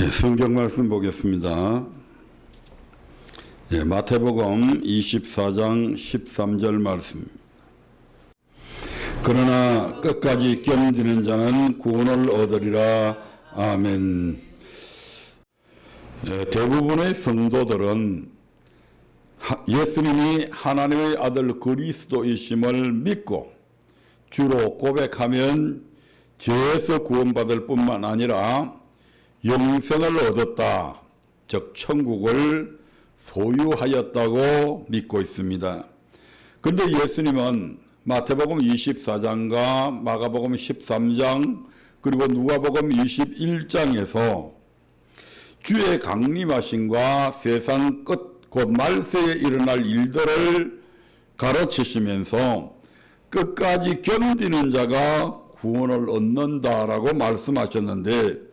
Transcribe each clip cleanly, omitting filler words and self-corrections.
성경 말씀 보겠습니다. 마태복음 24장 13절 말씀. 그러나 끝까지 견디는 자는 구원을 얻으리라. 아멘. 대부분의 성도들은 예수님이 하나님의 아들 그리스도이심을 믿고 주로 고백하면 죄에서 구원받을 뿐만 아니라 영생을 얻었다, 즉 천국을 소유하였다고 믿고 있습니다. 그런데 예수님은 마태복음 24장과 마가복음 13장 그리고 누가복음 21장에서 주의 강림하심과 세상 끝 곧 말세에 일어날 일들을 가르치시면서 끝까지 견디는 자가 구원을 얻는다라고 말씀하셨는데,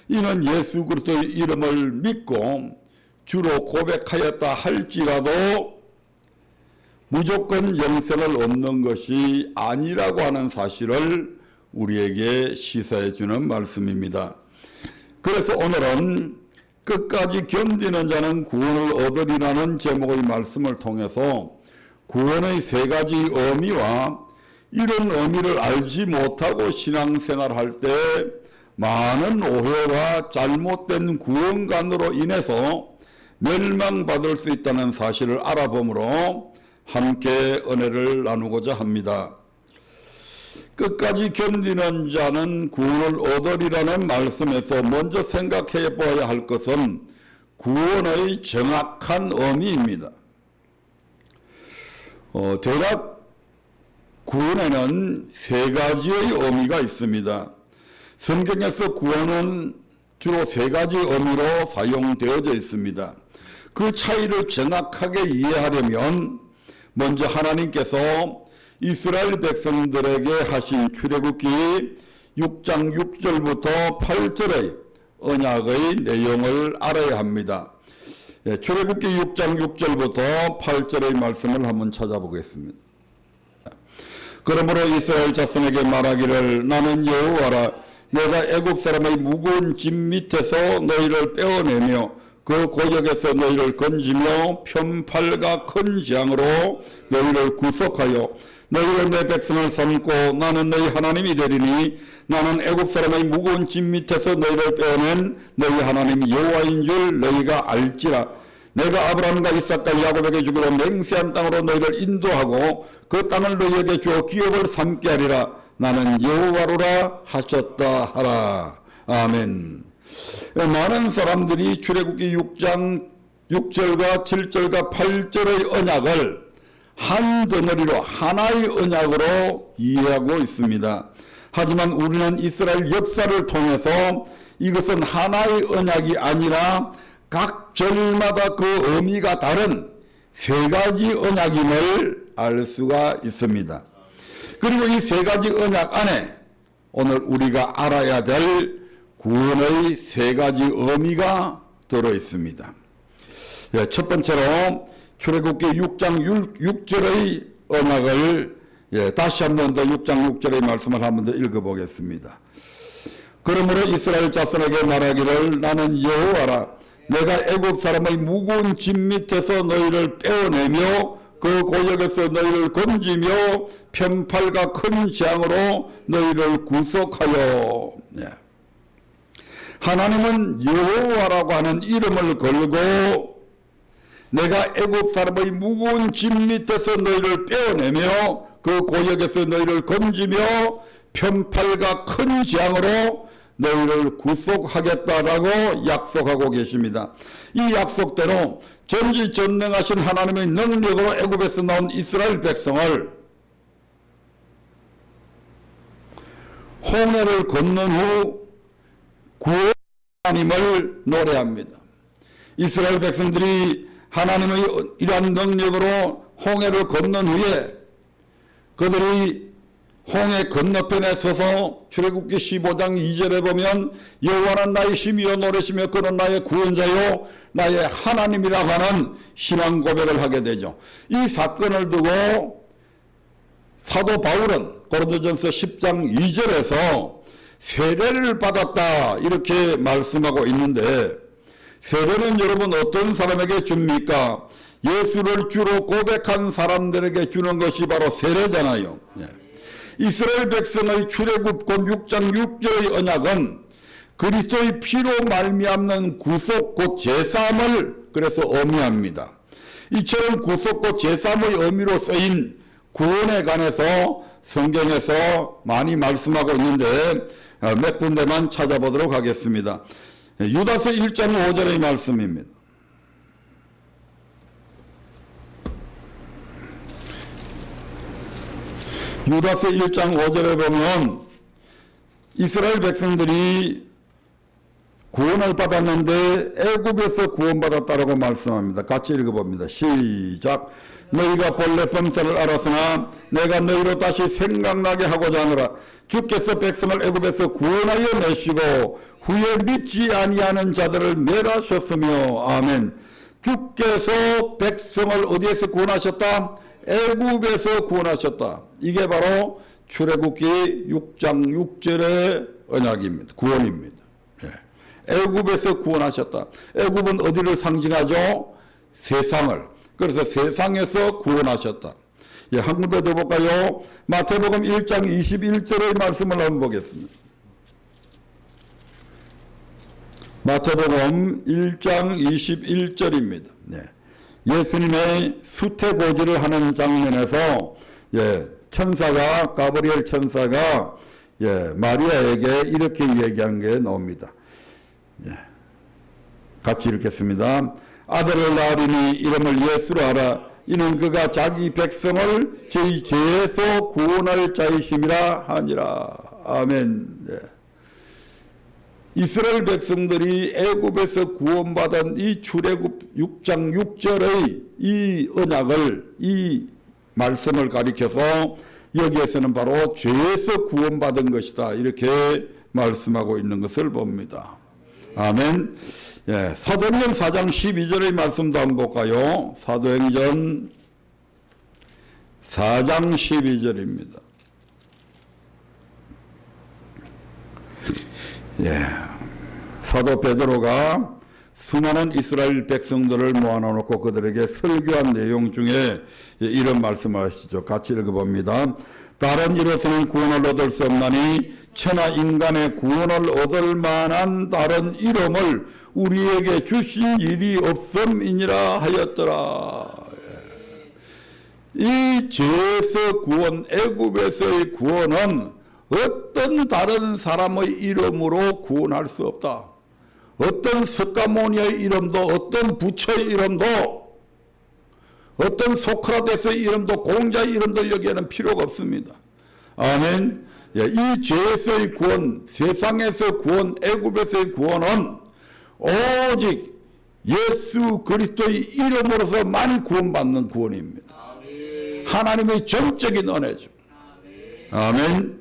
이는 예수 그리스도의 이름을 믿고 주로 고백하였다 할지라도 무조건 영생을 얻는 것이 아니라고 하는 사실을 우리에게 시사해 주는 말씀입니다. 그래서 오늘은 끝까지 견디는 자는 구원을 얻으리라는 제목의 말씀을 통해서 구원의 세 가지 의미와 이런 의미를 알지 못하고 신앙생활할 때 많은 오해와 잘못된 구원관으로 인해서 멸망받을 수 있다는 사실을 알아보므로 함께 은혜를 나누고자 합니다. 끝까지 견디는 자는 구원을 얻으리라는 말씀에서 먼저 생각해 보아야 할 것은 구원의 정확한 의미입니다. 대략 구원에는 세 가지의 의미가 있습니다. 성경에서 구원은 주로 세 가지 의미로 사용되어져 있습니다. 그 차이를 정확하게 이해하려면 먼저 하나님께서 이스라엘 백성들에게 하신 출애굽기 6장 6절부터 8절의 언약의 내용을 알아야 합니다. 출애굽기 6장 6절부터 8절의 말씀을 한번 찾아보겠습니다. 그러므로 이스라엘 자손에게 말하기를, 나는 여호와라. 내가 애국 사람의 무거운 짐 밑에서 너희를 빼어내며 그 고역에서 너희를 건지며 편팔과 큰 재앙으로 너희를 구속하여 너희를 내 백성을 삼고 나는 너희 하나님이 되리니, 나는 애국 사람의 무거운 짐 밑에서 너희를 빼어낸 너희 하나님 여호와인 줄 너희가 알지라. 내가 아브라함과 이삭과 야곱에게 주기로 맹세한 땅으로 너희를 인도하고 그 땅을 너희에게 주어 기업을 삼게 하리라. 나는 여호와로라 하셨다 하라. 아멘. 많은 사람들이 출애굽기 6장 6절과 7절과 8절의 언약을 한 덩어리로 하나의 언약으로 이해하고 있습니다. 하지만 우리는 이스라엘 역사를 통해서 이것은 하나의 언약이 아니라 각 절마다 그 의미가 다른 세 가지 언약임을 알 수가 있습니다. 그리고 이 세 가지 언약 안에 오늘 우리가 알아야 될 구원의 세 가지 의미가 들어 있습니다. 첫 번째로 출애굽기 6장 6절의 언약을 다시 한 번 더 6장 6절의 말씀을 한 번 더 읽어보겠습니다. 그러므로 이스라엘 자손에게 말하기를, 나는 여호와라. 내가 애굽 사람의 무거운 짐 밑에서 너희를 빼어내며 그 고역에서 너희를 건지며 편팔과 큰 재앙으로 너희를 구속하여. 하나님은 여호와라고 하는 이름을 걸고 내가 애굽 사람의 무거운 짐 밑에서 너희를 빼어내며 그 고역에서 너희를 건지며 편팔과 큰 재앙으로 너희를 구속하겠다라고 약속하고 계십니다. 이 약속대로 전지전능하신 하나님의 능력으로 애굽에서 나온 이스라엘 백성을 홍해를 건넌 후 구원 하나님을 노래합니다. 이스라엘 백성들이 하나님의 이러한 능력으로 홍해를 건넌 후에 그들이 홍해 건너편에 서서 출애굽기 15장 2절에 보면 여호와는 나의 힘이여 노래시며 그는 나의 구원자요 나의 하나님이라고 하는 신앙 고백을 하게 되죠. 이 사건을 두고 사도 바울은 고린도전서 10장 2절에서 세례를 받았다 이렇게 말씀하고 있는데, 세례는 여러분 어떤 사람에게 줍니까? 예수를 주로 고백한 사람들에게 주는 것이 바로 세례잖아요. 이스라엘 백성의 출애굽권 6장 6절의 언약은 그리스도의 피로 말미암는 구속 곧 제사함을 그래서 의미합니다. 이처럼 구속 곧 제사함의 의미로 쓰인 구원에 관해서 성경에서 많이 말씀하고 있는데 몇 군데만 찾아보도록 하겠습니다. 유다서 1장 5절의 말씀입니다. 유다서 1장 5절에 보면 이스라엘 백성들이 구원을 받았는데 애굽에서 구원받았다라고 말씀합니다. 같이 읽어봅니다. 시작. 너희가 본래 범사를 알았으나 내가 너희로 다시 생각나게 하고자 하노라. 주께서 백성을 애굽에서 구원하여 내시고 후에 믿지 아니하는 자들을 멸하셨으며. 아멘. 주께서 백성을 어디에서 구원하셨다? 애굽에서 구원하셨다. 이게 바로 출애굽기 6장 6절의 언약입니다. 구원입니다. 애굽에서 구원하셨다. 애굽은 어디를 상징하죠? 세상을. 그래서 세상에서 구원하셨다. 한 군데 더 볼까요? 마태복음 1장 21절의 말씀을 한번 보겠습니다. 마태복음 1장 21절입니다. 예수님의 수태고지를 하는 장면에서 천사가 가브리엘 천사가 마리아에게 이렇게 얘기한 게 나옵니다. 같이 읽겠습니다. 아들을 낳으리니 이름을 예수로 하라. 이는 그가 자기 백성을 저희 죄에서 구원할 자이심이라 하니라. 아멘. 이스라엘 백성들이 애굽에서 구원받은 이 출애굽 6장 6절의 이 언약을, 이 말씀을 가리켜서 여기에서는 바로 죄에서 구원받은 것이다 이렇게 말씀하고 있는 것을 봅니다. 아멘. 사도행전 4장 12절의 말씀도 한번 볼까요? 사도행전 4장 12절입니다. 사도 베드로가 수많은 이스라엘 백성들을 모아놓고 그들에게 설교한 내용 중에 이런 말씀을 하시죠. 같이 읽어봅니다. 다른 이로서는 구원을 얻을 수 없나니 천하 인간의 구원을 얻을 만한 다른 이름을 우리에게 주신 일이 없음이니라 하였더라. 이 죄에서 구원, 애굽에서의 구원은 어떤 다른 사람의 이름으로 구원할 수 없다. 어떤 스가모니아의 이름도, 어떤 부처의 이름도, 어떤 소크라테스의 이름도, 공자의 이름도 여기에는 필요가 없습니다. 아멘. 이 죄에서의 구원, 세상에서 구원, 애굽에서의 구원은 오직 예수 그리스도의 이름으로서 많이 구원받는 구원입니다. 하나님의 전적인 은혜죠. 아멘.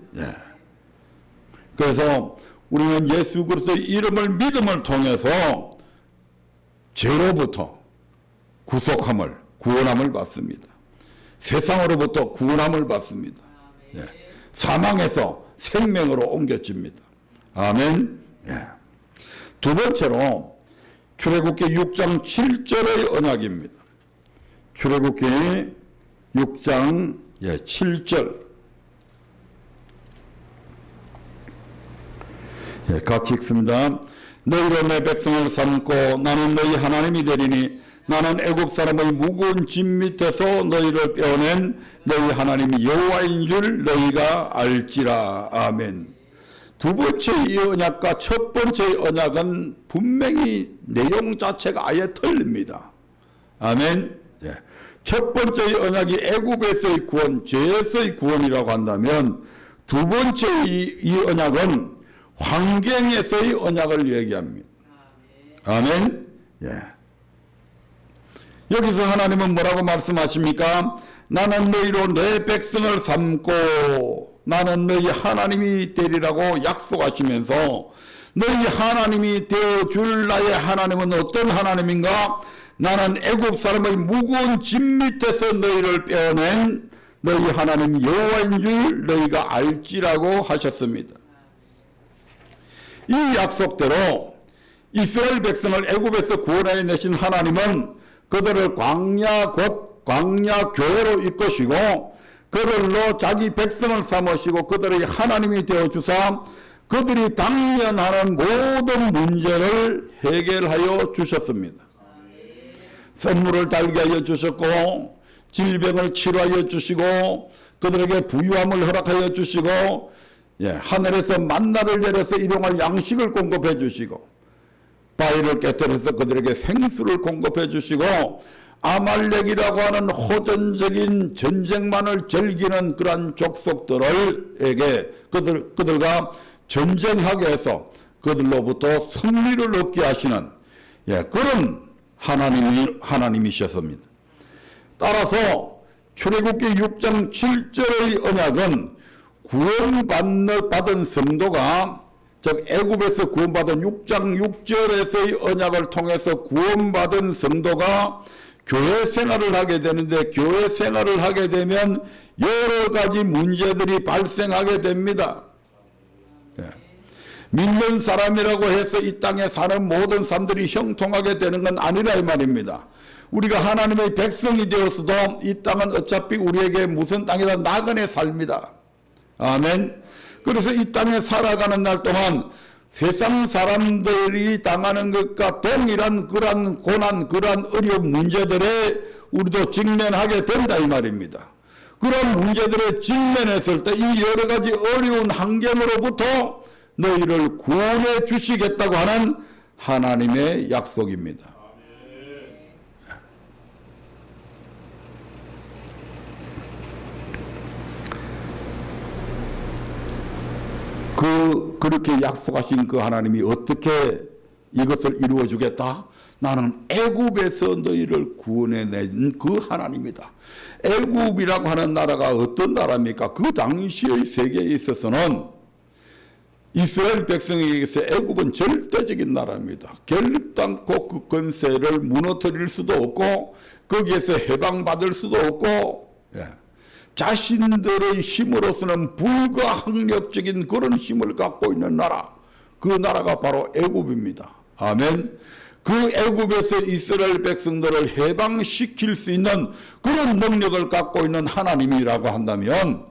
그래서 우리는 예수 그리스도의 이름을 믿음을 통해서 죄로부터 구속함을, 구원함을 받습니다. 세상으로부터 구원함을 받습니다. 사망에서 생명으로 옮겨집니다. 아멘. 두 번째로 출애굽기 6장 7절의 언약입니다. 출애굽기 6장 7절. 같이 읽습니다. 너희로 내 백성을 삼고 나는 너희 하나님이 되리니 나는 애굽 사람의 무거운 짐 밑에서 너희를 빼어낸 너희 하나님이 여호와인 줄 너희가 알지라. 아멘. 두 번째 이 언약과 첫 번째 언약은 분명히 내용 자체가 아예 틀립니다. 아멘. 첫 번째 언약이 애굽에서의 구원, 죄에서의 구원이라고 한다면 두 번째 이 언약은 환경에서의 언약을 얘기합니다. 아멘. 여기서 하나님은 뭐라고 말씀하십니까? 나는 너희로 내 백성을 삼고 나는 너희 하나님이 되리라고 약속하시면서 너희 하나님이 되어줄 나의 하나님은 어떤 하나님인가? 나는 애굽 사람의 무거운 짐 밑에서 너희를 빼어낸 너희 하나님 여호와인 줄 너희가 알지라고 하셨습니다. 이 약속대로 이스라엘 백성을 애굽에서 구원해 내신 하나님은 그들을 광야 곧 광야 교회로 이끄시고 그들로 자기 백성을 삼으시고 그들의 하나님이 되어주사 그들이 당면하는 모든 문제를 해결하여 주셨습니다. 선물을 달게 하여 주셨고 질병을 치료하여 주시고 그들에게 부유함을 허락하여 주시고 하늘에서 만나를 내려서 일용할 양식을 공급해 주시고 바위를 깨뜨려서 그들에게 생수를 공급해 주시고 아말렉이라고 하는 호전적인 전쟁만을 즐기는 그러한 족속들에게 그들과 전쟁하게 해서 그들로부터 승리를 얻게 하시는 그런 하나님이셨습니다. 따라서 출애굽기 6장 7절의 언약은 구원받은 성도가 즉 애굽에서 구원받은 6장 6절에서의 언약을 통해서 구원받은 성도가 교회 생활을 하게 되는데 교회 생활을 하게 되면 여러 가지 문제들이 발생하게 됩니다. 믿는 사람이라고 해서 이 땅에 사는 모든 사람들이 형통하게 되는 건 아니라 이 말입니다. 우리가 하나님의 백성이 되었어도 이 땅은 어차피 우리에게 무슨 땅이다 나그네 삶이다. 아멘. 그래서 이 땅에 살아가는 날 동안 세상 사람들이 당하는 것과 동일한 그러한 고난, 그러한 어려운 문제들에 우리도 직면하게 된다 이 말입니다. 그런 문제들에 직면했을 때 이 여러 가지 어려운 환경으로부터 너희를 구원해 주시겠다고 하는 하나님의 약속입니다. 그렇게 약속하신 그 하나님이 어떻게 이것을 이루어 주겠다? 나는 애굽에서 너희를 구원해낸 그 하나님이다. 애굽이라고 하는 나라가 어떤 나라입니까? 그 당시의 세계에 있어서는 이스라엘 백성에게서 애굽은 절대적인 나라입니다. 결단코 그 권세를 무너뜨릴 수도 없고 거기에서 해방받을 수도 없고 자신들의 힘으로서는 불가항력적인 그런 힘을 갖고 있는 나라, 그 나라가 바로 애굽입니다. 아멘. 그 애굽에서 이스라엘 백성들을 해방시킬 수 있는 그런 능력을 갖고 있는 하나님이라고 한다면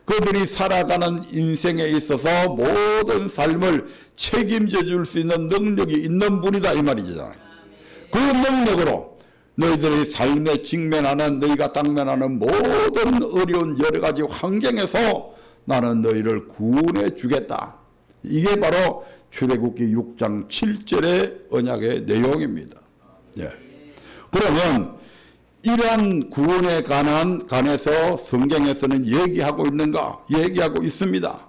그들이 살아가는 인생에 있어서 모든 삶을 책임져 줄 수 있는 능력이 있는 분이다 이 말이잖아요. 그 능력으로 너희들의 삶에 직면하는 너희가 당면하는 모든 어려운 여러 가지 환경에서 나는 너희를 구원해 주겠다. 이게 바로 출애굽기 6장 7절의 언약의 내용입니다. 그러면 이러한 구원에 관해서 성경에서는 얘기하고 있는가? 얘기하고 있습니다.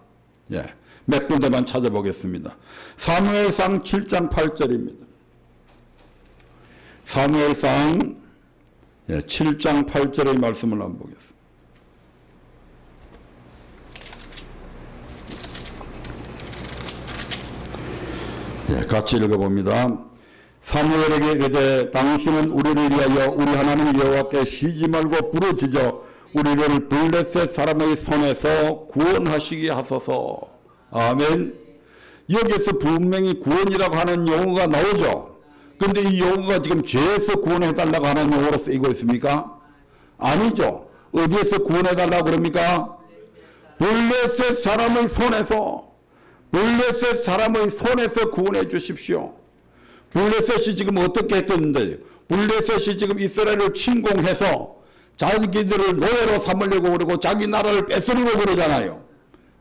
몇 군데만 찾아보겠습니다. 사무엘상 7장 8절입니다. 사무엘상 7장 8절의 말씀을 한번 보겠습니다. 같이 읽어봅니다. 사무엘에게 이르되 당신은 우리를 위하여 우리 하나님 여호와께 쉬지 말고 부르짖어 우리를 블레셋 사람의 손에서 구원하시게 하소서. 아멘. 여기서 분명히 구원이라고 하는 용어가 나오죠. 그런데 이 용어가 지금 죄에서 구원해달라고 하는 용어로 쓰이고 있습니까? 아니죠. 어디에서 구원해달라고 그럽니까? 블레셋 사람의 손에서, 블레셋 사람의 손에서 구원해 주십시오. 블레셋이 지금 어떻게 했겠는데, 블레셋이 지금 이스라엘을 침공해서 자기들을 노예로 삼으려고 그러고 자기 나라를 뺏으려고 그러잖아요.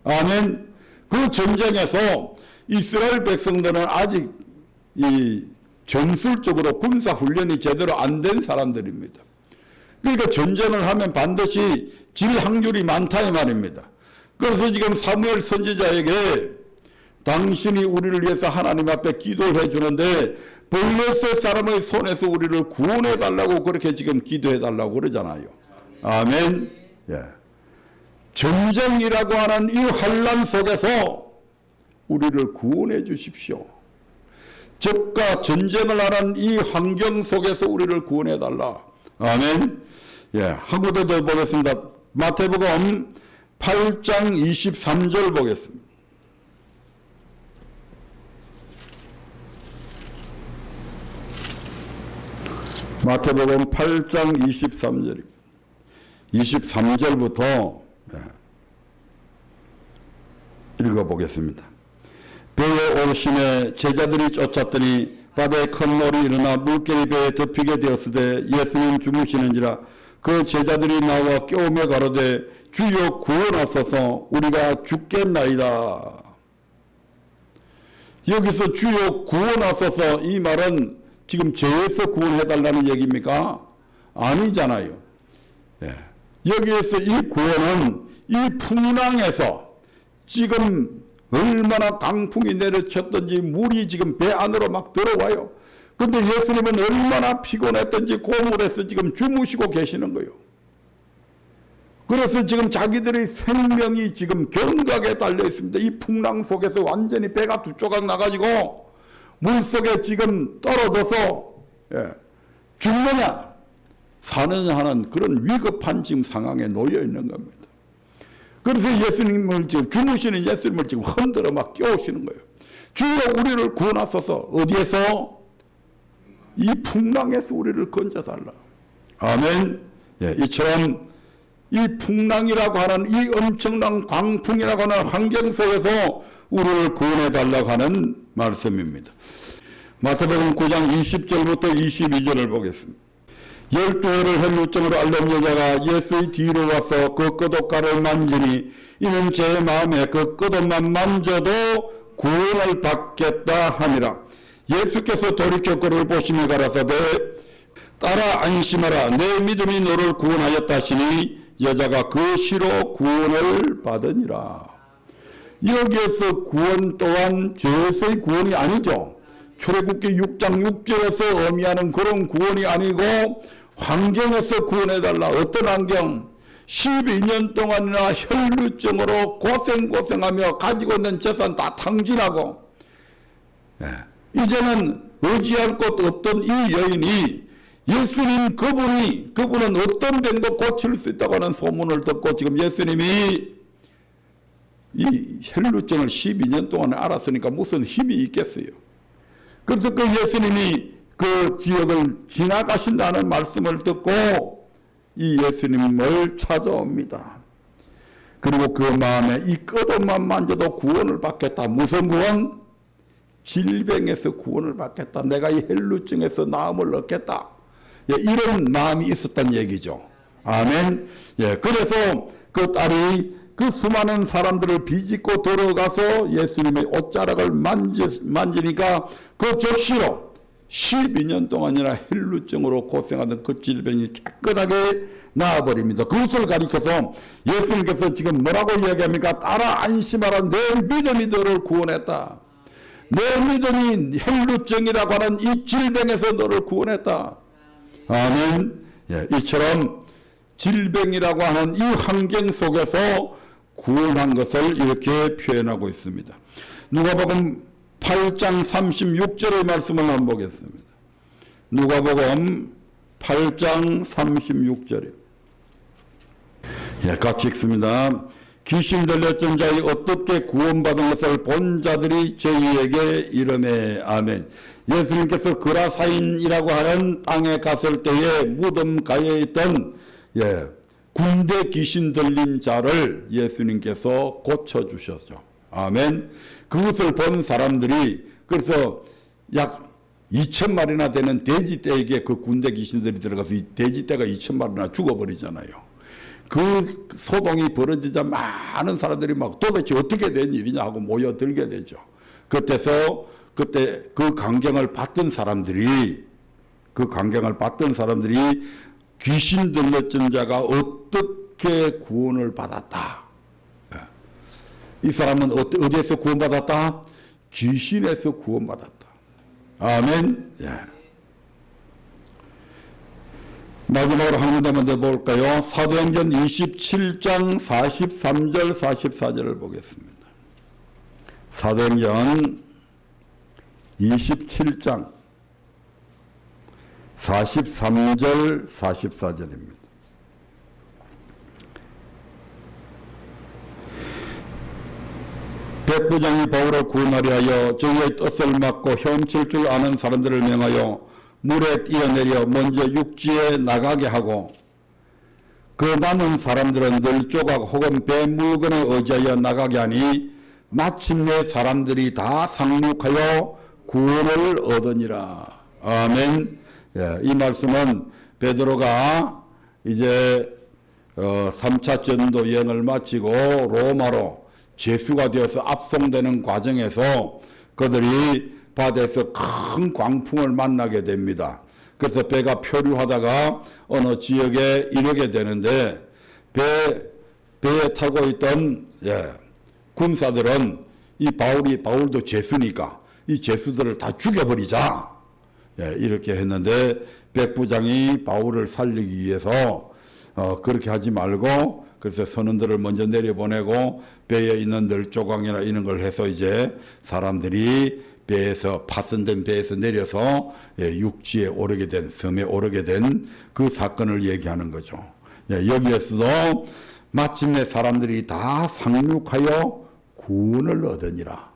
아멘. 그 전쟁에서 이스라엘 백성들은 아직 이 전술적으로 군사 훈련이 제대로 안 된 사람들입니다. 그러니까 전쟁을 하면 반드시 질 확률이 많다 이 말입니다. 그래서 지금 사무엘 선지자에게 당신이 우리를 위해서 하나님 앞에 기도해 주는데 블레셋 사람의 손에서 우리를 구원해 달라고 그렇게 지금 기도해 달라고 그러잖아요. 아멘. 전쟁이라고 하는 이 환난 속에서 우리를 구원해 주십시오. 적과 전쟁을 하는 이 환경 속에서 우리를 구원해 달라. 아멘. 한 군데 더 보겠습니다. 마태복음 8장 23절 보겠습니다. 마태복음 8장 23절, 23절부터 읽어보겠습니다. 배에 오르심에 제자들이 쫓았더니 바다에 큰 놀이 일어나 물결이 배에 덮이게 되었으되 예수님 주무시는지라. 그 제자들이 나와 깨우며 가로되 주여 구원하소서 우리가 죽겠나이다. 여기서 주여 구원하소서, 이 말은 지금 죄에서 구원해달라는 얘기입니까? 아니잖아요. 여기에서 이 구원은 이 풍랑에서 지금 얼마나 강풍이 내려쳤던지 물이 지금 배 안으로 막 들어와요. 근데 예수님은 얼마나 피곤했던지 고물에서 지금 주무시고 계시는 거예요. 그래서 지금 자기들의 생명이 지금 경각에 달려 있습니다. 이 풍랑 속에서 완전히 배가 두 조각 나가지고 물 속에 지금 떨어져서 죽느냐 사느냐 하는 그런 위급한 지금 상황에 놓여 있는 겁니다. 그래서 예수님을 지금 주무시는 예수님을 지금 흔들어 막 깨우시는 거예요. 주여 우리를 구원하소서. 어디에서? 이 풍랑에서 우리를 건져달라. 아멘. 이처럼 이 풍랑이라고 하는 이 엄청난 광풍이라고 하는 환경 속에서 우리를 구원해달라고 하는 말씀입니다. 마태복음 9장 20절부터 22절을 보겠습니다. 12회를 혈루증으로 앓는 여자가 예수의 뒤로 와서 그 끄덕가를 만지니 이는 제 마음에 그 끄덕만 만져도 구원을 받겠다 하니라. 예수께서 돌이켜 그를 보시며 가라사대 따라 안심하라. 내 믿음이 너를 구원하였다 하시니 여자가 그 시로 구원을 받으니라. 여기에서 구원 또한 죄에서의 구원이 아니죠. 출애굽기 6장 6절에서 의미하는 그런 구원이 아니고 환경에서 구원해달라. 어떤 환경? 12년 동안이나 혈루증으로 고생하며 가지고 있는 재산 다 탕진하고 이제는 의지할 곳 없던 이 여인이 예수님 그분은 어떤 병도 고칠 수 있다고 하는 소문을 듣고 지금 예수님이 이 혈루증을 12년 동안 알았으니까 무슨 힘이 있겠어요. 그래서 그 예수님이 그 지역을 지나가신다는 말씀을 듣고 이 예수님을 찾아옵니다. 그리고 그 마음에 이 끄덕만 만져도 구원을 받겠다. 무슨 구원? 질병에서 구원을 받겠다. 내가 이 혈루증에서 나음을 얻겠다. 이런 마음이 있었단 얘기죠. 아멘. 그래서 그 딸이 그 수많은 사람들을 비집고 들어가서 예수님의 옷자락을 만지니까 그 적시로 12년 동안이나 혈루증으로 고생하던 그 질병이 깨끗하게 나아버립니다. 그것을 가리켜서 예수님께서 지금 뭐라고 이야기합니까? 따라 안심하라. 내 믿음이 너를 구원했다. 내 믿음이 혈루증이라고 하는 이 질병에서 너를 구원했다. 아멘. 이처럼 질병이라고 하는 이 환경 속에서 구원한 것을 이렇게 표현하고 있습니다. 누가복음 8장 36절의 말씀을 한번 보겠습니다. 누가복음 8장 36절에 같이 읽습니다. 귀신 들렸던 자의 어떻게 구원받은 것을 본 자들이 저희에게 이르매. 아멘. 예수님께서 그라사인이라고 하는 땅에 갔을 때에 무덤가에 있던 군대 귀신 들린 자를 예수님께서 고쳐주셨죠. 아멘. 그것을 본 사람들이 그래서 약 2,000마리나 되는 돼지떼에게 그 군대 귀신들이 들어가서 이 돼지떼가 2,000마리나 죽어버리잖아요. 그 소동이 벌어지자 많은 사람들이 막 도대체 어떻게 된 일이냐 하고 모여들게 되죠. 그때 그 강경을 받던 사람들이 귀신 들렸던 자가 어떻게 구원을 받았다. 이 사람은 어디에서 구원받았다? 귀신에서 구원받았다. 아멘. 마지막으로 한 군데만 더 볼까요? 사도행전 27장 43절 44절을 보겠습니다. 사도행전 27장 43절 44절입니다. 백부장이 바울을 구원하려 하여 저희의 뜻을 막고 혐칠 줄 아는 사람들을 명하여 물에 뛰어내려 먼저 육지에 나가게 하고 그 남은 사람들은 늘조각 혹은 배 물건에 의지하여 나가게 하니 마침내 사람들이 다 상륙하여 구원을 얻으니라. 아멘. 예, 이 말씀은 베드로가 이제 3차 전도 여행을 마치고 로마로 제수가 되어서 압송되는 과정에서 그들이 바다에서 큰 광풍을 만나게 됩니다. 그래서 배가 표류하다가 어느 지역에 이르게 되는데 배에 타고 있던 군사들은 이 바울도 제수니까 이 제수들을 다 죽여버리자 이렇게 했는데 백부장이 바울을 살리기 위해서 그렇게 하지 말고 그래서 선원들을 먼저 내려보내고 배에 있는 널조각이나 이런 걸 해서 이제 사람들이 배에서 파손된 배에서 내려서 육지에 오르게 된 섬에 오르게 된 그 사건을 얘기하는 거죠. 여기에서도 마침내 사람들이 다 상륙하여 구원을 얻으니라.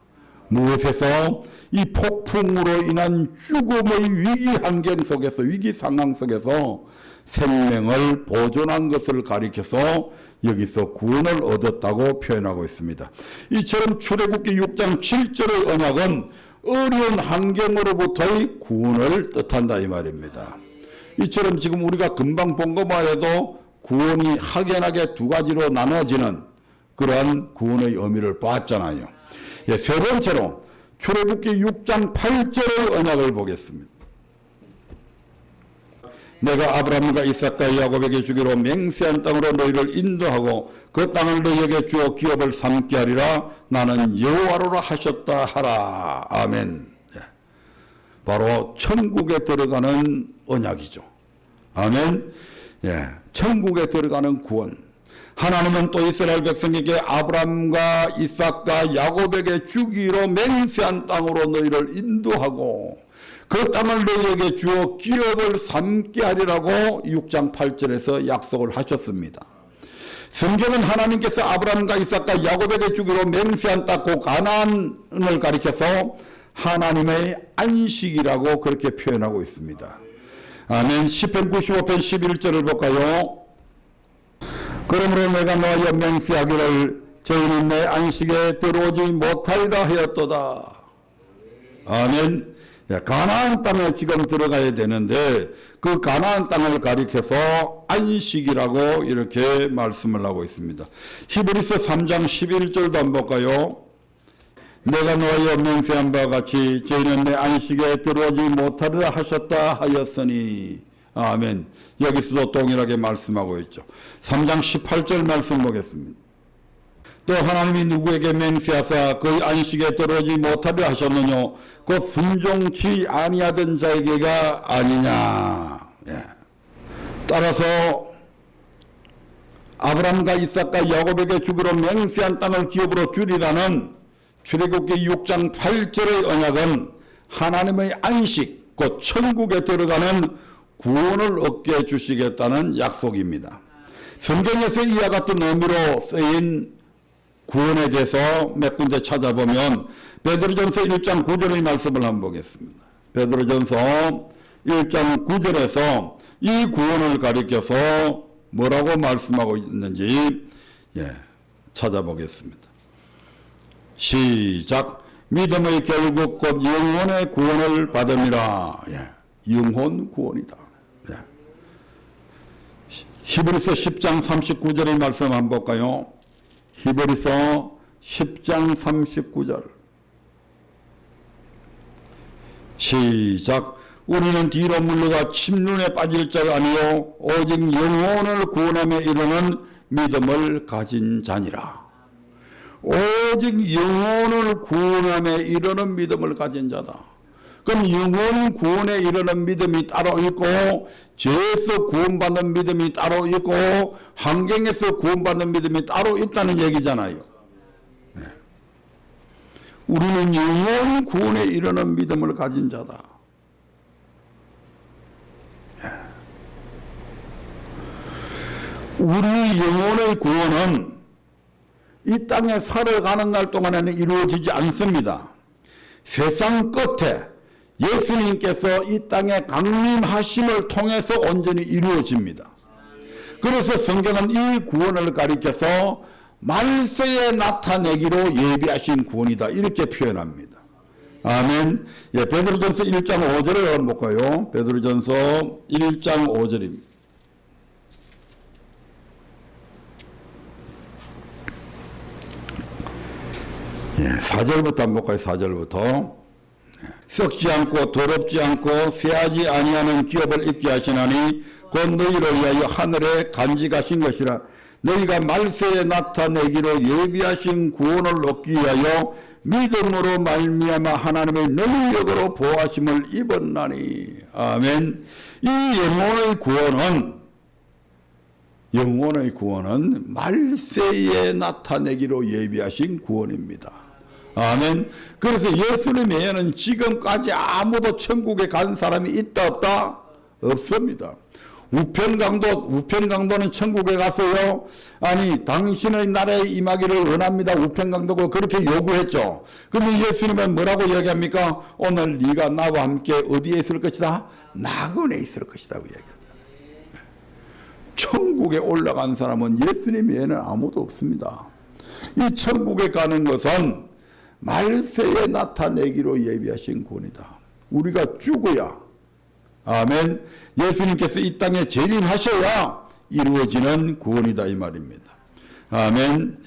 무엇에서? 이 폭풍으로 인한 죽음의 위기 환경 속에서 위기 상황 속에서 생명을 보존한 것을 가리켜서 여기서 구원을 얻었다고 표현하고 있습니다. 이처럼 출애굽기 6장 7절의 언약은 어려운 환경으로부터의 구원을 뜻한다 이 말입니다. 이처럼 지금 우리가 금방 본 것만 해도 구원이 확연하게 두 가지로 나눠지는 그러한 구원의 의미를 보았잖아요. 세 번째로 출애굽기 6장 8절의 언약을 보겠습니다. 내가 아브라함과 이삭과 야곱에게 주기로 맹세한 땅으로 너희를 인도하고 그 땅을 너희에게 주어 기업을 삼게 하리라. 나는 여호와로라 하셨다 하라. 아멘. 바로 천국에 들어가는 언약이죠. 아멘. 천국에 들어가는 구원. 하나님은 또 이스라엘 백성에게 아브라함과 이삭과 야곱에게 주기로 맹세한 땅으로 너희를 인도하고 그 땅을 너희에게 주어 기업을 삼게 하리라고 6장 8절에서 약속을 하셨습니다. 성경은 하나님께서 아브라함과 이삭과 야곱에게 주기로 맹세한 땅 그 가나안을 가리켜서 하나님의 안식이라고 그렇게 표현하고 있습니다. 아멘. 시편 95편 11절을 볼까요? 그러므로 내가 너희와 맹세하기를 저희는 내 안식에 들어오지 못하리라 하였도다. 아멘. 가나안 땅에 지금 들어가야 되는데 그 가나안 땅을 가리켜서 안식이라고 이렇게 말씀을 하고 있습니다. 히브리서 3장 11절도 한번 볼까요? 내가 너희와 맹세한 바와 같이 저희는 내 안식에 들어오지 못하리라 하셨다 하였으니. 아멘. 여기서도 동일하게 말씀하고 있죠. 3장 18절 말씀 보겠습니다. 또 하나님이 누구에게 맹세하사 그의 안식에 들어오지 못하리라 하셨느냐? 그 순종치 아니하던 자에게가 아니냐. 따라서 아브라함과 이삭과 야곱에게 주기로 맹세한 땅을 기업으로 주리라는 출애굽기 6장 8절의 언약은 하나님의 안식, 곧 천국에 들어가는 구원을 얻게 해주시겠다는 약속입니다. 성경에서 이와 같은 의미로 쓰인 구원에 대해서 몇 군데 찾아보면 베드로전서 1장 9절의 말씀을 한번 보겠습니다. 베드로전서 1장 9절에서 이 구원을 가리켜서 뭐라고 말씀하고 있는지 찾아보겠습니다. 시작. 믿음의 결국 곧 영혼의 구원을 받음이라. 영혼 구원이다. 히브리서 10장 39절의 말씀 한번 볼까요? 히브리서 10장 39절. 시작. 우리는 뒤로 물러가 침륜에 빠질 자가 아니요 오직 영혼을 구원함에 이르는 믿음을 가진 자니라. 오직 영혼을 구원함에 이르는 믿음을 가진 자다. 그럼 영혼 구원에 이르는 믿음이 따로 있고 죄에서 구원받는 믿음이 따로 있고 환경에서 구원받는 믿음이 따로 있다는 얘기잖아요. 우리는 영혼 구원에 이르는 믿음을 가진 자다. 우리 영혼의 구원은 이 땅에 살아가는 날 동안에는 이루어지지 않습니다. 세상 끝에 예수님께서 이 땅에 강림하심을 통해서 온전히 이루어집니다. 그래서 성경은 이 구원을 가리켜서 말세에 나타내기로 예비하신 구원이다 이렇게 표현합니다. 아멘. 예, 베드로전서 1장 5절을 한번 볼까요? 베드로전서 1장 5절입니다. 예, 4절부터 한번 볼까요? 4절부터. 썩지 않고 더럽지 않고 쇠하지 아니하는 기업을 입게 하시나니 곧 너희를 위하여 하늘에 간직하신 것이라. 너희가 말세에 나타내기로 예비하신 구원을 얻기 위하여 믿음으로 말미암아 하나님의 능력으로 보호하심을 입었나니. 아멘. 이 영혼의 구원은 말세에 나타내기로 예비하신 구원입니다. 아멘. 그래서 예수님 외에는 지금까지 아무도 천국에 간 사람이 있다 없다? 없습니다. 우편강도는 천국에 갔어요. 아니 당신의 나라에 임하기를 원합니다. 우편강도가 그렇게 요구했죠. 그런데 예수님은 뭐라고 이야기합니까? 오늘 네가 나와 함께 어디에 있을 것이다? 나그네 있을 것이다 이야기합니다. 천국에 올라간 사람은 예수님 외에는 아무도 없습니다. 이 천국에 가는 것은 말세에 나타내기로 예비하신 구원이다. 우리가 죽어야, 아멘, 예수님께서 이 땅에 재림하셔야 이루어지는 구원이다 이 말입니다. 아멘.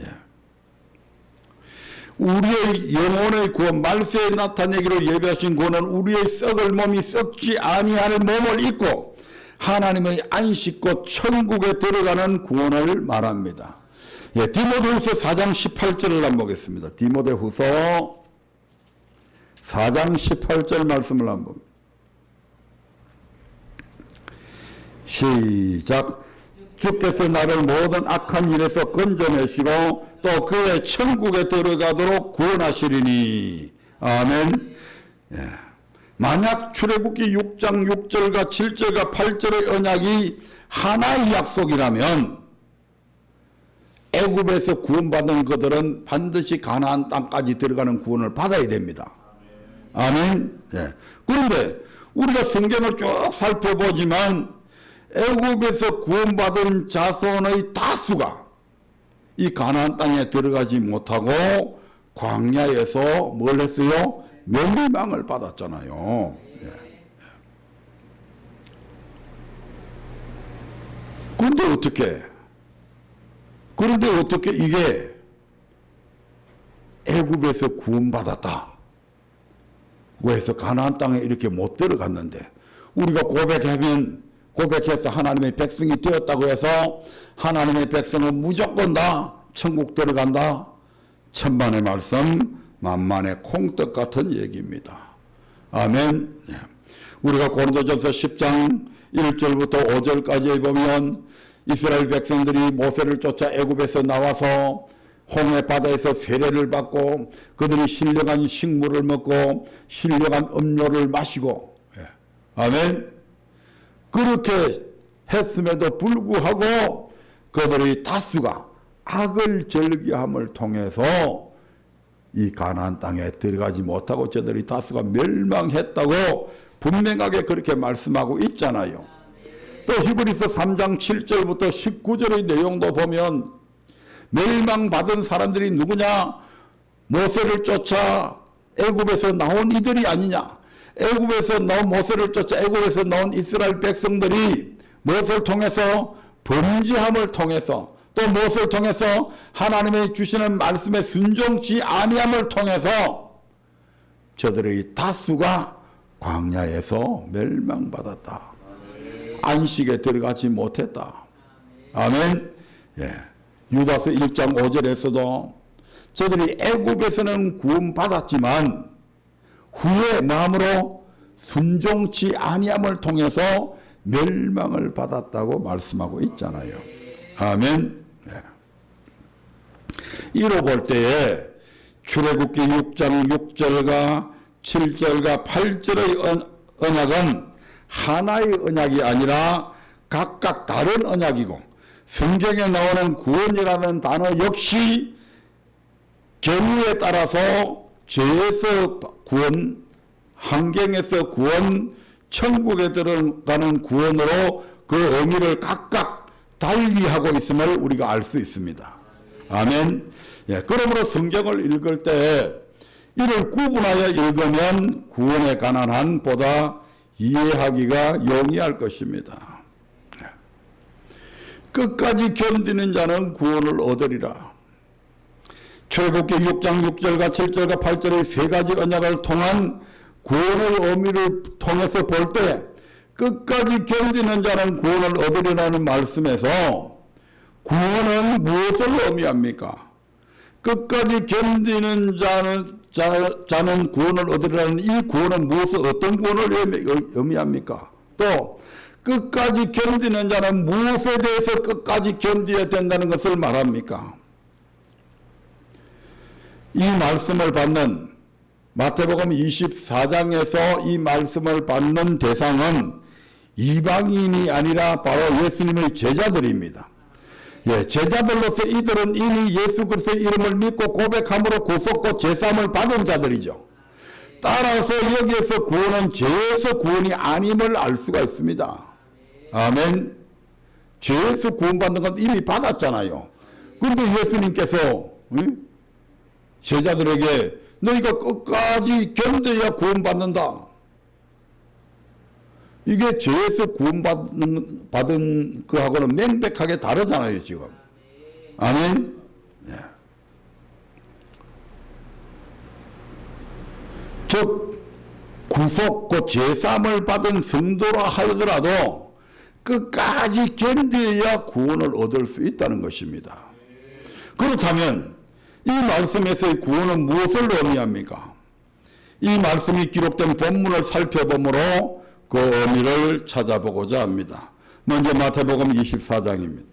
우리의 영혼의 구원, 말세에 나타내기로 예비하신 구원은 우리의 썩을 몸이 썩지 아니하는 몸을 입고 하나님의 안식과 천국에 들어가는 구원을 말합니다. 예, 디모데후서 4장 18절을 한번 보겠습니다. 디모데후서 4장 18절 말씀을 한번 봅니다. 시작. 주께서 나를 모든 악한 일에서 건져내시고 또 그의 천국에 들어가도록 구원하시리니. 아멘. 예. 만약 출애굽기 6장 6절과 7절과 8절의 언약이 하나의 약속이라면 애굽에서 구원받은 그들은 반드시 가나안 땅까지 들어가는 구원을 받아야 됩니다. 아멘. 예. 그런데 우리가 성경을 쭉 살펴보지만 애굽에서 구원받은 자손의 다수가 이 가나안 땅에 들어가지 못하고 광야에서 뭘 했어요? 멸망을 받았잖아요. 예. 그런데 어떻게 이게 애굽에서 구원받았다. 왜서 가나안 땅에 이렇게 못 들어갔는데 우리가 고백해서 하나님의 백성이 되었다고 해서 하나님의 백성은 무조건 다 천국 들어간다. 천만의 말씀 만만의 콩떡 같은 얘기입니다. 아멘. 예. 우리가 고린도전서 10장 1절부터 5절까지 보면 이스라엘 백성들이 모세를 쫓아 애굽에서 나와서 홍해 바다에서 세례를 받고 그들이 신령한 식물을 먹고 신령한 음료를 마시고, 예. 아멘. 그렇게 했음에도 불구하고 그들의 다수가 악을 즐겨함을 통해서 이 가나안 땅에 들어가지 못하고 저들이 다수가 멸망했다고 분명하게 그렇게 말씀하고 있잖아요. 또 히브리서 3장 7절부터 19절의 내용도 보면 멸망받은 사람들이 누구냐? 모세를 쫓아 애굽에서 나온 이들이 아니냐? 애굽에서 나온 모세를 쫓아 애굽에서 나온 이스라엘 백성들이 무엇을 통해서? 범죄함을 통해서, 또 무엇을 통해서? 하나님의 주시는 말씀에 순종치 아니함을 통해서 저들의 다수가 광야에서 멸망받았다. 안식에 들어가지 못했다. 아멘. 예. 유다서 1장 5절에서도 저들이 애굽에서는 구원받았지만 후에 마음으로 순종치 아니함을 통해서 멸망을 받았다고 말씀하고 있잖아요. 아멘. 네. 이로 볼 때에 출애굽기 6장 6절과 7절과 8절의 언약은 하나의 언약이 아니라 각각 다른 언약이고 성경에 나오는 구원이라는 단어 역시 경우에 따라서 죄에서 구원하는 환경에서 구원, 천국에 들어가는 구원으로 그 의미를 각각 달리하고 있음을 우리가 알 수 있습니다. 아멘. 예, 그러므로 성경을 읽을 때 이를 구분하여 읽으면 구원에 관한 한보다 이해하기가 용이할 것입니다. 끝까지 견디는 자는 구원을 얻으리라. 출애굽기 6장 6절과 7절과 8절의 세 가지 언약을 통한 구원의 의미를 통해서 볼 때 끝까지 견디는 자는 구원을 얻으리라는 말씀에서 구원은 무엇을 의미합니까? 끝까지 견디는 자는 구원을 얻으리라는 이 구원은 무엇을 어떤 구원을 의미합니까? 또 끝까지 견디는 자는 무엇에 대해서 끝까지 견뎌야 된다는 것을 말합니까? 이 말씀을 받는 마태복음 24장에서 이 말씀을 받는 대상은 이방인이 아니라 바로 예수님의 제자들입니다. 예, 제자들로서 이들은 이미 예수 그리스도의 이름을 믿고 고백함으로 구속과 제사함을 받은 자들이죠. 따라서 여기에서 구원은 죄에서 구원이 아님을 알 수가 있습니다. 아멘. 죄에서 구원받는 건 이미 받았잖아요. 그런데 예수님께서 제자들에게 너희가 끝까지 견뎌야 구원받는다. 이게 죄에서 구원받은 그하고는 명백하게 다르잖아요, 지금. 아멘? 예. 즉, 구속, 그 제사함을 받은 성도라 하더라도 끝까지 견뎌야 구원을 얻을 수 있다는 것입니다. 그렇다면 이 말씀에서의 구원은 무엇을 의미합니까? 이 말씀이 기록된 본문을 살펴보므로 그 의미를 찾아보고자 합니다. 먼저 마태복음 24장입니다.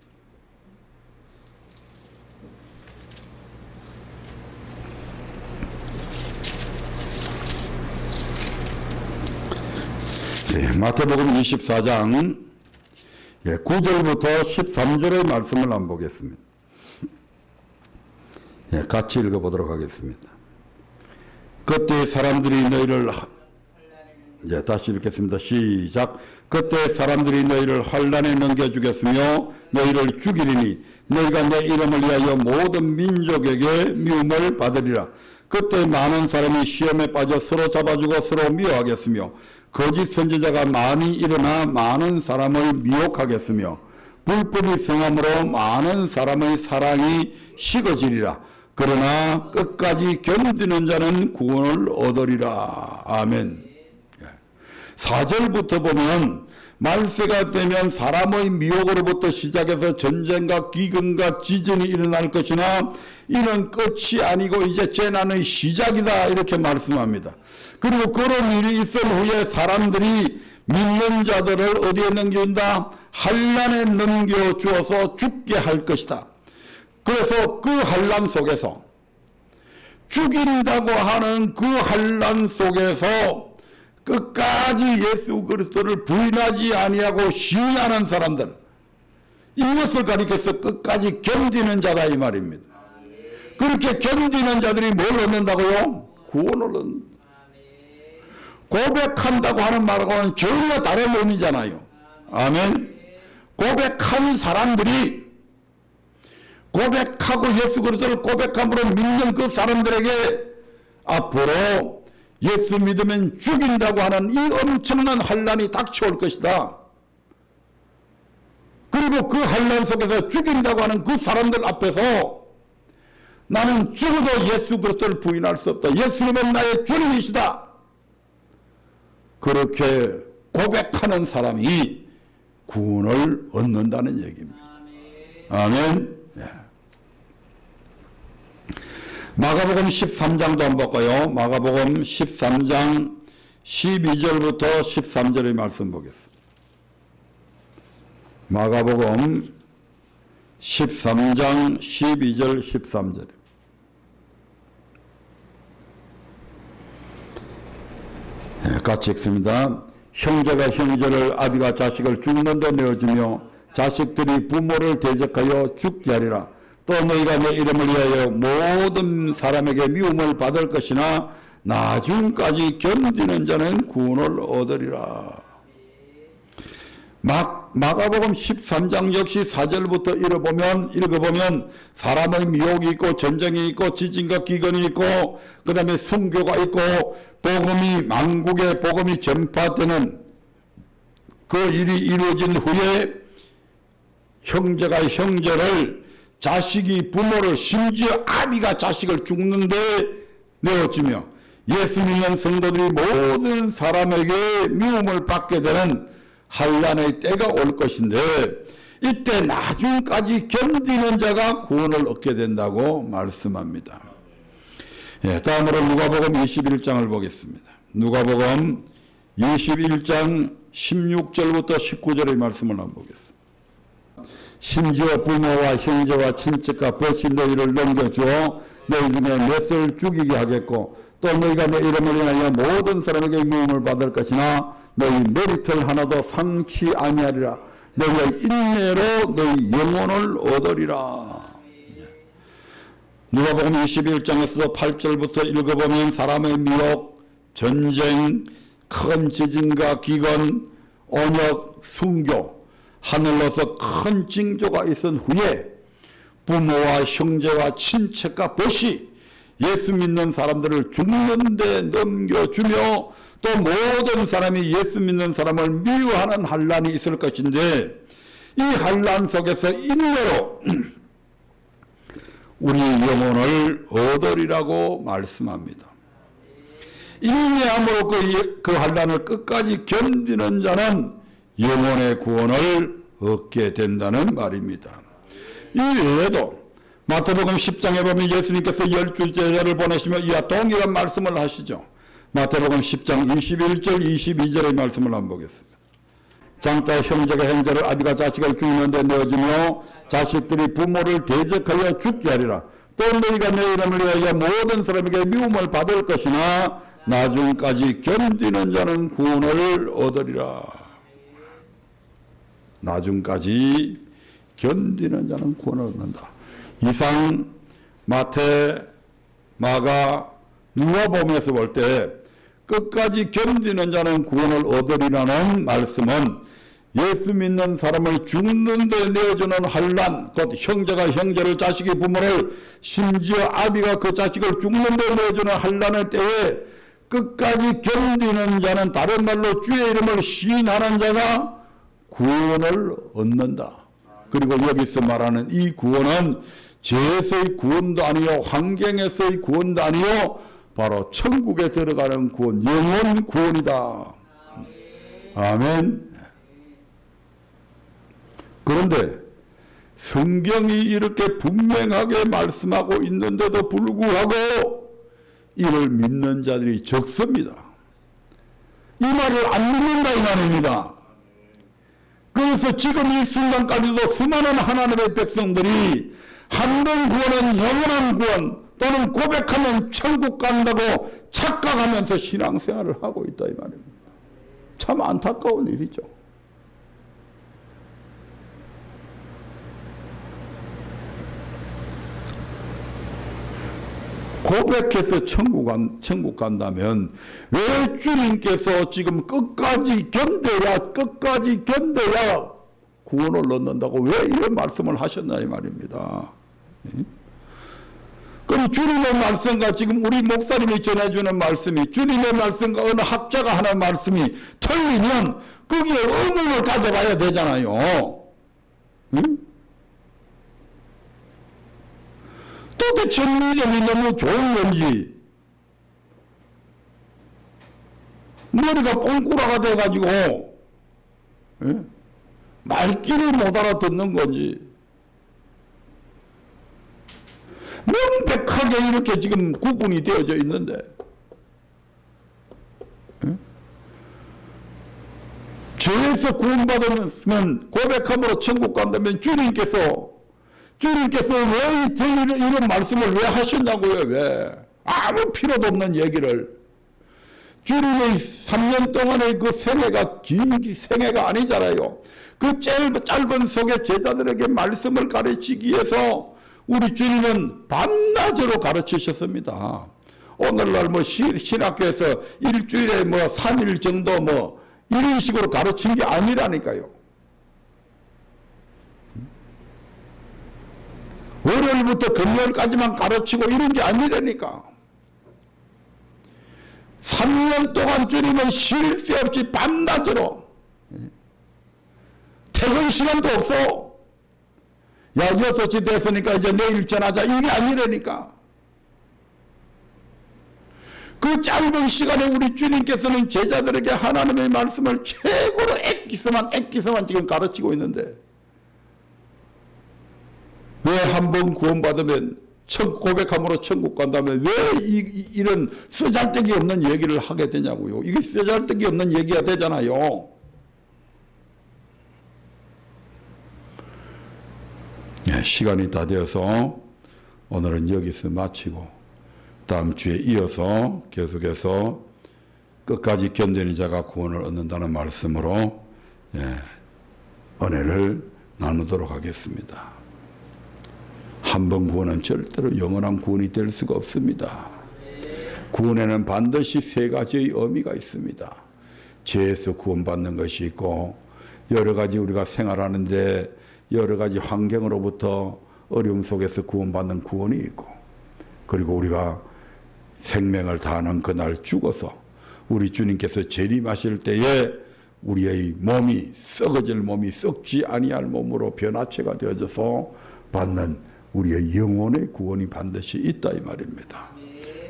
네, 마태복음 24장 9절부터 13절의 말씀을 한번 보겠습니다. 네, 같이 읽어보도록 하겠습니다. 그때 사람들이 너희를 다시 읽겠습니다. 시작. 그때 사람들이 너희를 환난에 넘겨주겠으며 너희를 죽이리니 너희가 내 이름을 위하여 모든 민족에게 미움을 받으리라. 그때 많은 사람이 시험에 빠져 서로 잡아주고 서로 미워하겠으며 거짓 선지자가 많이 일어나 많은 사람을 미혹하겠으며 불법이 성함으로 많은 사람의 사랑이 식어지리라. 그러나 끝까지 견디는 자는 구원을 얻으리라. 아멘. 4절부터 보면 말세가 되면 사람의 미혹으로부터 시작해서 전쟁과 기근과 지진이 일어날 것이나 이는 끝이 아니고 이제 재난의 시작이다 이렇게 말씀합니다. 그리고 그런 일이 있은 후에 사람들이 믿는 자들을 어디에 넘겨준다? 환난에 넘겨주어서 죽게 할 것이다. 그래서 그 환난 속에서 죽인다고 하는 그 환난 속에서 끝까지 예수 그리스도를 부인하지 아니하고 시인하는 사람들, 이것을 가리켜서 끝까지 견디는 자다 이 말입니다. 그렇게 견디는 자들이 뭘 얻는다고요? 구원을 얻는다. 고백한다고 하는 말하고는 전혀 다른 의미잖아요. 아멘. 고백한 사람들이 고백하고 예수 그리스도를 고백함으로 믿는 그 사람들에게 앞으로 예수 믿으면 죽인다고 하는 이 엄청난 환난이 닥쳐올 것이다. 그리고 그 환난 속에서 죽인다고 하는 그 사람들 앞에서 나는 죽어도 예수 그리스도를 부인할 수 없다. 예수님은 나의 주님이시다. 그렇게 고백하는 사람이 구원을 얻는다는 얘기입니다. 아멘. 마가복음 13장도 한번 볼까요? 마가복음 13장 12절부터 13절의 말씀 보겠습니다. 마가복음 13장 12절 13절. 같이 읽습니다. 형제가 형제를, 아비가 자식을 죽는 데 내어주며 자식들이 부모를 대적하여 죽게 하리라. 또 너희가 내 이름을 위하여 모든 사람에게 미움을 받을 것이나 나중까지 견디는 자는 구원을 얻으리라. 마가복음 13장 역시 4절부터 읽어보면 사람의 미혹이 있고 전쟁이 있고 지진과 기근이 있고 그 다음에 순교가 있고 만국에 복음이 전파되는 그 일이 이루어진 후에 형제가 형제를, 자식이 부모를, 심지어 아비가 자식을 죽는데 내어주며 예수 믿는 성도들이 모든 사람에게 미움을 받게 되는 환난의 때가 올 것인데, 이때 나중까지 견디는 자가 구원을 얻게 된다고 말씀합니다. 다음으로 누가복음 21장을 보겠습니다. 누가복음 21장 16절부터 19절의 말씀을 한번 보겠습니다. 심지어 부모와 형제와 친척과 벗이 너희를 넘겨주어 너희 중에 넷을 죽이게 하겠고 또 너희가 내 이름을 인하여 모든 사람에게 미움을 받을 것이나 너희 머리털 하나도 상치 아니하리라. 너희의 인내로 너희 영혼을 얻으리라. 누가복음 21장에서도 8절부터 읽어보면 사람의 미혹, 전쟁, 큰 지진과 기근, 언역, 순교, 하늘로서 큰 징조가 있은 후에 부모와 형제와 친척과 벗이 예수 믿는 사람들을 죽는데 넘겨주며 또 모든 사람이 예수 믿는 사람을 미워하는 환난이 있을 것인데, 이 환난 속에서 인내로 우리 영혼을 얻으리라고 말씀합니다. 인내함으로 그 환난을 끝까지 견디는 자는 영혼의 구원을 얻게 된다는 말입니다. 이 외에도 마태복음 10장에 보면 예수님께서 12제자를 보내시며 이와 동일한 말씀을 하시죠. 마태복음 10장 21절 22절의 말씀을 한번 보겠습니다. 장자 형제가 형제를, 아비가 자식을 죽이는데 내어주며 자식들이 부모를 대적하여 죽게 하리라. 또 너희가 내 이름을 위하여 모든 사람에게 미움을 받을 것이나 나중까지 견디는 자는 구원을 얻으리라. 나중까지 견디는 자는 구원을 얻는다. 이상 마태, 마가, 누가복음에서 볼 때 끝까지 견디는 자는 구원을 얻으리라는 말씀은 예수 믿는 사람을 죽는 데 내어주는 환난, 곧 형제가 형제를, 자식이 부모를, 심지어 아비가 그 자식을 죽는 데 내어주는 환난의 때에 끝까지 견디는 자는, 다른 말로 주의 이름을 시인하는 자가 구원을 얻는다. 그리고 여기서 말하는 이 구원은 죄에서의 구원도 아니요 환경에서의 구원도 아니요 바로 천국에 들어가는 구원, 영원 구원이다. 아멘. 그런데 성경이 이렇게 분명하게 말씀하고 있는데도 불구하고 이를 믿는 자들이 적습니다. 이 말을 안 믿는다 이 말입니다. 그래서 지금 이 순간까지도 수많은 하나님의 백성들이 한 번 구원은 영원한 구원 또는 고백하면 천국 간다고 착각하면서 신앙생활을 하고 있다 이 말입니다. 참 안타까운 일이죠. 고백해서 천국 간다면 왜 주님께서 지금 끝까지 견뎌야 구원을 얻는다고 왜 이런 말씀을 하셨나 이 말입니다. 그럼 주님의 말씀과 지금 우리 목사님이 전해주는 말씀이, 주님의 말씀과 어느 학자가 하는 말씀이 틀리면 거기에 의문을 가져봐야 되잖아요. 응? 도대체 믿음이 너무 좋은 건지, 머리가 뽕꾸라가 돼가지고 말귀를 못 알아듣는 건지, 명백하게 이렇게 지금 구분이 되어져 있는데, 죄에서 구원받으면 고백함으로 천국 간다면 주님께서 왜 이런 말씀을 왜 하셨냐고요. 왜 아무 필요도 없는 얘기를, 주님의 3년 동안의 그 생애가 긴 생애가 아니잖아요. 그 짧은 속에 제자들에게 말씀을 가르치기 위해서 우리 주님은 밤낮으로 가르치셨습니다. 오늘날 뭐 신학교에서 일주일에 뭐 3일 정도 뭐 이런 식으로 가르친 게 아니라니까요. 월요일부터 금요일까지만 가르치고 이런 게 아니라니까. 3년 동안 주님은 쉴 새 없이 밤낮으로 퇴근 시간도 없어. 야 6시 됐으니까 이제 내일 전하자 이게 아니라니까. 그 짧은 시간에 우리 주님께서는 제자들에게 하나님의 말씀을 최고로 액기서만 지금 가르치고 있는데 왜 한 번 구원받으면 고백함으로 천국 간다면 왜 이런 쓰잘데기 없는 얘기를 하게 되냐고요. 이게 쓰잘데기 없는 얘기가 되잖아요. 네, 시간이 다 되어서 오늘은 여기서 마치고 다음 주에 이어서 계속해서 끝까지 견디는 자가 구원을 얻는다는 말씀으로 은혜를 나누도록 하겠습니다. 한 번 구원은 절대로 영원한 구원이 될 수가 없습니다. 구원에는 반드시 세 가지의 의미가 있습니다. 죄에서 구원받는 것이 있고 여러 가지 우리가 생활하는데 여러 가지 환경으로부터 어려움 속에서 구원받는 구원이 있고 그리고 우리가 생명을 다하는 그날 죽어서 우리 주님께서 재림하실 때에 우리의 몸이 썩어질 몸이 썩지 아니할 몸으로 변화체가 되어져서 받는 우리의 영혼의 구원이 반드시 있다 이 말입니다.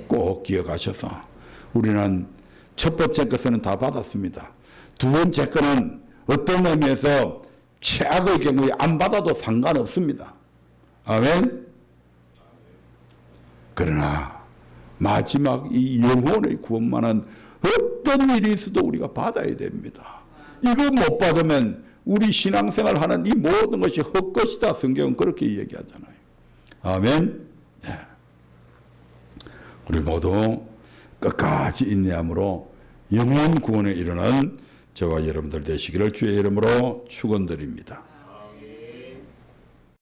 꼭 기억하셔서 우리는 첫 번째 것은 다 받았습니다. 두 번째 것은 어떤 의미에서 최악의 경우에 안 받아도 상관없습니다. 아멘. 그러나 마지막 이 영혼의 구원만은 어떤 일이 있어도 우리가 받아야 됩니다. 이거 못 받으면 우리 신앙생활 하는 이 모든 것이 헛것이다. 성경은 그렇게 얘기하잖아요. 아멘. 네. 우리 모두 끝까지 인내함으로 영혼 구원에 이르는 저와 여러분들 되시기를 주의 이름으로 축원드립니다.